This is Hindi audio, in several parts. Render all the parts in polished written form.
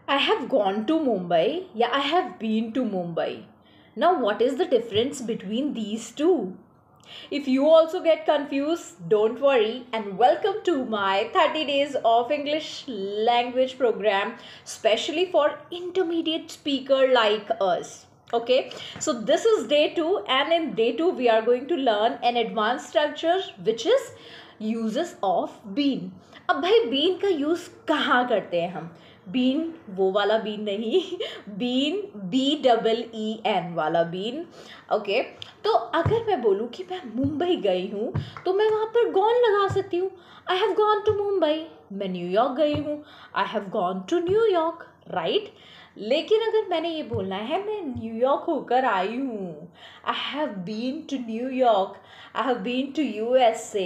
I have gone to Mumbai. Yeah, I have been to Mumbai. Now, what is the difference between these two? If you also get confused, don't worry and welcome to my 30 days of English language program, specially for intermediate speaker like us. Okay, so this is day 2, and in day 2 we are going to learn an advanced structure which is uses of been. अब भाई बीन का यूज़ कहाँ करते हैं हम? बीन वो वाला बीन नहीं, बीन BEEN वाला बीन. ओके, तो अगर मैं बोलूँ कि मैं मुंबई गई हूँ तो मैं वहाँ पर गॉन लगा सकती हूँ. I have gone to Mumbai. मैं न्यूयॉर्क गई हूँ. I have gone to New York, right. लेकिन अगर मैंने ये बोलना है मैं न्यूयॉर्क होकर आई हूँ, I have been to New York, I have been to USA,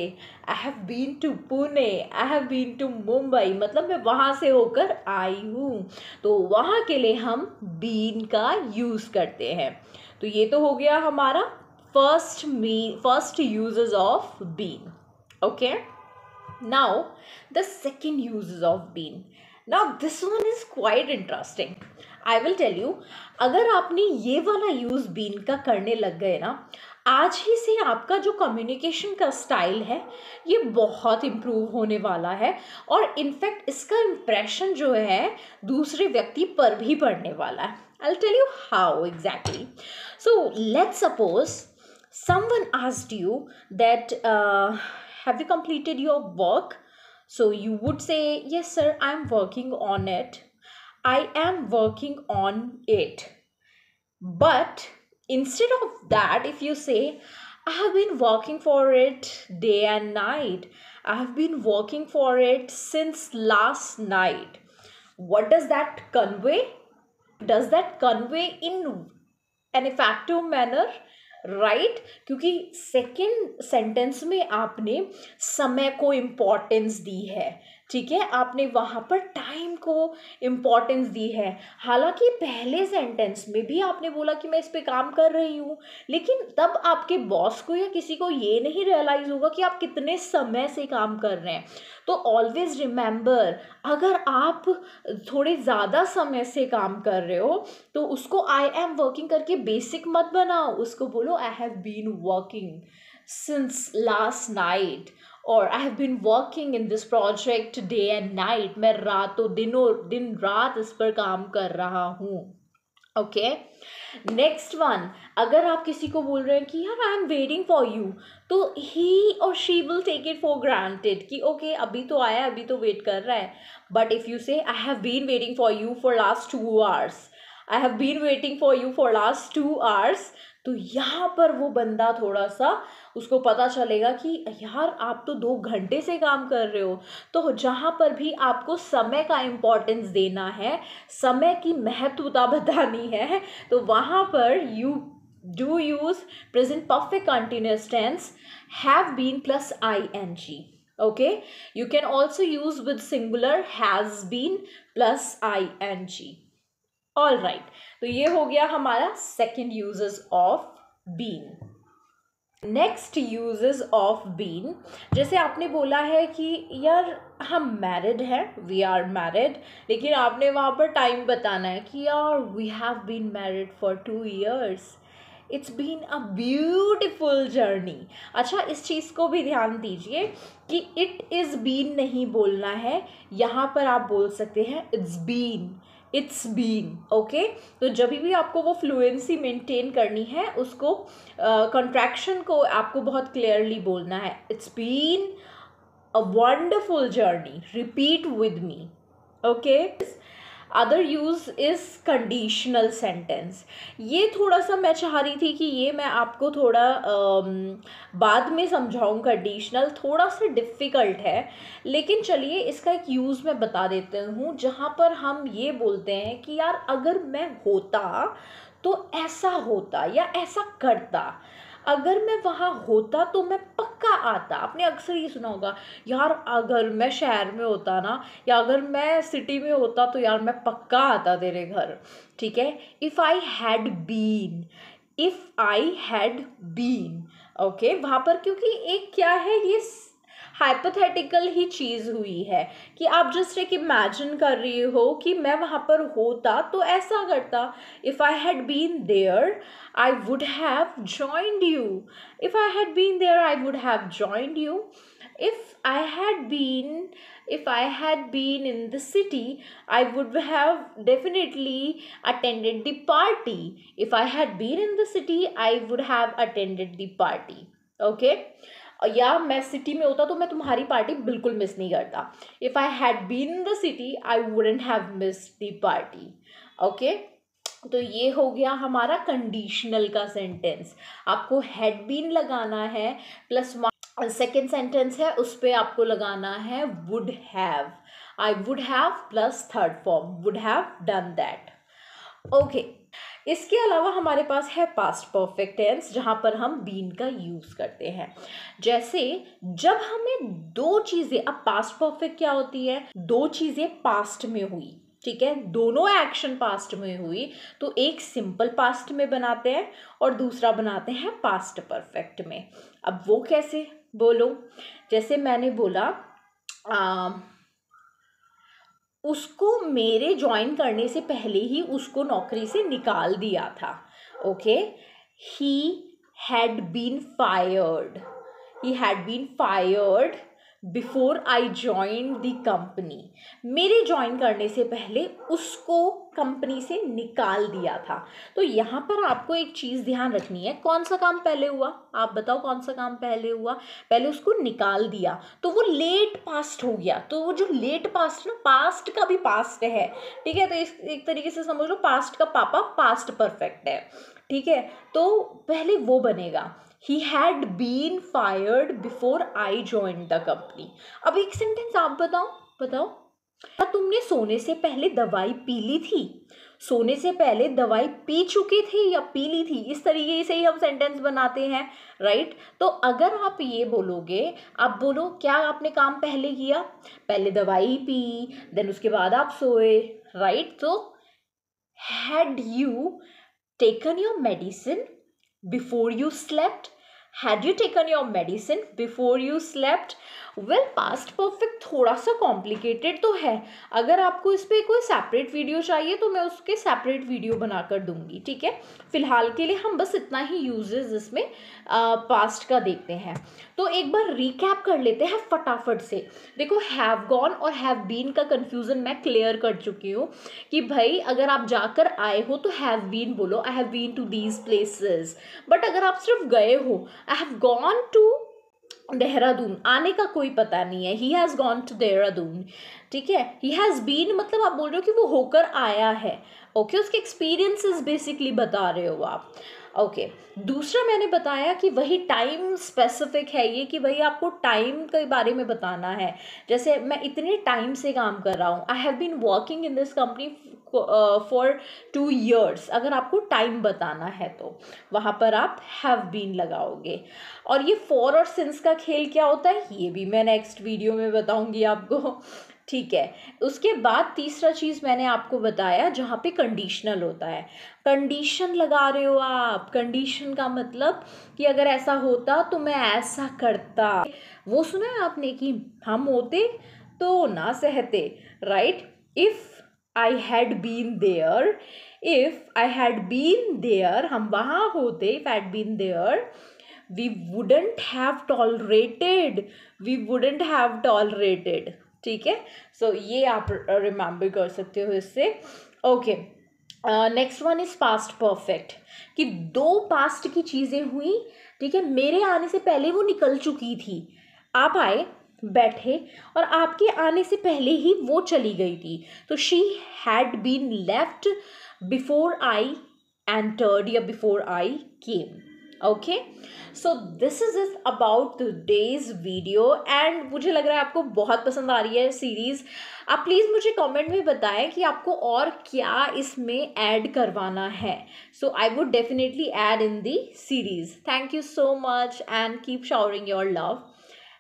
I have been to Pune, I have been to Mumbai, मतलब मैं वहाँ से होकर आई हूँ, तो वहाँ के लिए हम बीन का यूज़ करते हैं. तो ये तो हो गया हमारा first uses of been. Okay, now the second uses of been. Now this one is quite interesting. I will tell you, अगर आपने ये वाला यूज़ बीन का करने लग गए ना, आज ही से आपका जो कम्युनिकेशन का स्टाइल है ये बहुत इम्प्रूव होने वाला है, और इनफैक्ट इसका इम्प्रेशन जो है दूसरे व्यक्ति पर भी पड़ने वाला है. I'll tell you how exactly. So let's suppose someone asked you that have you completed your work? So you would say, yes sir, I am working on it. I am working on it. But instead of that, if you say, I have been working for it day and night, I have been working for it since last night, what does that convey? Does that convey in an effective manner? Right, क्योंकि सेकेंड सेंटेंस में आपने समय को इम्पोर्टेंस दी है. ठीक है, आपने वहाँ पर टाइम को इम्पोर्टेंस दी है. हालांकि पहले सेंटेंस में भी आपने बोला कि मैं इस पे काम कर रही हूँ, लेकिन तब आपके बॉस को या किसी को ये नहीं रियलाइज़ होगा कि आप कितने समय से काम कर रहे हैं. तो ऑलवेज रिमेंबर, अगर आप थोड़े ज़्यादा समय से काम कर रहे हो तो उसको आई एम वर्किंग करके बेसिक मत बनाओ, उसको बोलो I have been working since last night, और I have been working in this project day and night. मैं रातों दिन रात इस पर काम कर रहा हूँ. ओके, नेक्स्ट वन, अगर आप किसी को बोल रहे हैं कि यार I am waiting for you, तो ही और she will take it for granted कि ओके अभी तो आया, अभी तो वेट कर रहा है. But if you say I have been waiting for you for last 2 hours, I have been waiting for you for last 2 hours, तो यहाँ पर वो बंदा थोड़ा सा उसको पता चलेगा कि यार आप तो 2 घंटे से काम कर रहे हो. तो जहाँ पर भी आपको समय का इम्पोर्टेंस देना है, समय की महत्वता बतानी है, तो वहाँ पर you do use present perfect continuous tense have been plus ING. okay, you can also use with singular has been plus ING. All right, तो ये हो गया हमारा second uses of been. Next uses of been, जैसे आपने बोला है कि यार हम मैरिड हैं, वी आर मैरिड, लेकिन आपने वहाँ पर टाइम बताना है कि यार we have been married for 2 years, it's been a beautiful journey. अच्छा, इस चीज़ को भी ध्यान दीजिए कि इट इज़ बीन नहीं बोलना है, यहाँ पर आप बोल सकते हैं it's been, it's been. Okay, तो जब भी आपको वो फ्लुएंसी मेंटेन करनी है, उसको कंट्रैक्शन को आपको बहुत क्लियरली बोलना है. It's been a wonderful journey, repeat with me. Okay, other use is conditional sentence. ये थोड़ा सा मैं चाह रही थी कि ये मैं आपको थोड़ा बाद में समझाऊँ. कंडीशनल थोड़ा सा डिफ़िकल्ट है, लेकिन चलिए इसका एक यूज़ मैं बता देती हूँ, जहाँ पर हम ये बोलते हैं कि यार अगर मैं होता तो ऐसा होता या ऐसा करता, अगर मैं वहाँ होता तो मैं पक्का आता. आपने अक्सर ये सुना होगा, यार अगर मैं शहर में होता ना, या अगर मैं सिटी में होता तो यार मैं पक्का आता तेरे घर. ठीक है, if I had been, if I had been. Okay, वहाँ पर क्योंकि एक क्या है, ये हाइपोथेटिकल ही चीज़ हुई है कि आप जस्ट एक इमेजिन कर रही हो कि मैं वहाँ पर होता तो ऐसा करता. If I had been there I would have joined you. If I had been there I would have joined you. if I had been if I had been in the city, I would have definitely attended the party. If I had been in the city, I would have attended the party. Okay. या मैं सिटी में होता तो मैं तुम्हारी पार्टी बिल्कुल मिस नहीं करता. If I had been in the city I wouldn't have missed the party. Okay. तो ये हो गया हमारा कंडीशनल का सेंटेंस. आपको हैड बीन लगाना है प्लस सेकेंड सेंटेंस है उस पर आपको लगाना है would have. I would have plus third form would have done that. Okay. इसके अलावा हमारे पास है पास्ट परफेक्ट टेंस जहाँ पर हम बीन का यूज़ करते हैं. जैसे जब हमें दो चीज़ें, अब पास्ट परफेक्ट क्या होती है, दो चीज़ें पास्ट में हुई, ठीक है, दोनों एक्शन पास्ट में हुई तो एक सिंपल पास्ट में बनाते हैं और दूसरा बनाते हैं पास्ट परफेक्ट में. अब वो कैसे, बोलो. जैसे मैंने बोला उसको मेरे ज्वाइन करने से पहले ही उसको नौकरी से निकाल दिया था. Okay. He had been fired. He had been fired before I join the company. मेरे ज्वाइन करने से पहले उसको कंपनी से निकाल दिया था. तो यहाँ पर आपको एक चीज़ ध्यान रखनी है, कौन सा काम पहले हुआ, आप बताओ कौन सा काम पहले हुआ. पहले उसको निकाल दिया तो वो लेट पास्ट हो गया. तो वो जो लेट पास्ट ना, पास्ट का भी पास्ट है, ठीक है. तो एक तरीके से समझ लो पास्ट का पापा पास्ट परफेक्ट है, ठीक है. तो पहले वो बनेगा He had been fired before I joined the company. अब एक सेंटेंस आप बताओ क्या तुमने सोने से पहले दवाई पी ली थी. सोने से पहले दवाई पी चुके थे या पी ली थी, इस तरीके से ही हम सेंटेंस बनाते हैं, राइट. तो अगर आप ये बोलोगे, आप बोलो क्या आपने काम पहले किया, पहले दवाई पी, देन उसके बाद आप सोए, राइट. तो had you taken your medicine before you slept? Had you taken your medicine before you slept? Well past perfect थोड़ा सा कॉम्प्लिकेटेड तो है. अगर आपको इस पर कोई सेपरेट वीडियो चाहिए तो मैं उसके सेपरेट वीडियो बनाकर दूंगी, ठीक है. फिलहाल के लिए हम बस इतना ही यूजेस इसमें पास्ट का देखते हैं. तो एक बार रिकैप कर लेते हैं फटाफट से. देखो हैव गॉन और हैव बीन का कन्फ्यूज़न मैं क्लियर कर चुकी हूँ कि भाई अगर आप जाकर आए हो तो हैव बीन बोलो, I have been to these places. But अगर आप सिर्फ गए हो, I have gone to Dehradun, आने का कोई पता नहीं है, he has gone to Dehradun, ठीक है. ही हैज़ बीन मतलब आप बोल रहे हो कि वो होकर आया है. ओके. उसके एक्सपीरियंसेस बेसिकली बता रहे हो आप. ओके. दूसरा मैंने बताया कि वही टाइम स्पेसिफिक है ये, कि भाई आपको टाइम के बारे में बताना है. जैसे मैं इतने टाइम से काम कर रहा हूँ, I have been working in this company for 2 years. अगर आपको टाइम बताना है तो वहाँ पर आप हैव बीन लगाओगे. और ये फॉर और सिंस का खेल क्या होता है ये भी मैं नेक्स्ट वीडियो में बताऊँगी आपको, ठीक है. उसके बाद तीसरा चीज़ मैंने आपको बताया जहाँ पे कंडीशनल होता है. कंडीशन लगा रहे हो आप, कंडीशन का मतलब कि अगर ऐसा होता तो मैं ऐसा करता. वो सुना है आपने कि हम होते तो ना सहते, right. If I had been there, if I had been there, हम वहाँ होते, if I had been there, we wouldn't have tolerated, we wouldn't have tolerated, ठीक है. सो ये आप रिमेंबर कर सकते हो इससे. Okay. Next one is past perfect, कि दो पास्ट की चीज़ें हुई, ठीक है. मेरे आने से पहले वो निकल चुकी थी, आप आए, बैठे और आपके आने से पहले ही वो चली गई थी. तो she had been left before I entered या before I came. Okay. So this is is about today's video and मुझे लग रहा है आपको बहुत पसंद आ रही है सीरीज़. आप प्लीज़ मुझे कमेंट में बताएं कि आपको और क्या इसमें ऐड करवाना है. So I would definitely add in the series. Thank you so much and keep showering your love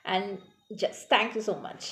and just thank you so much.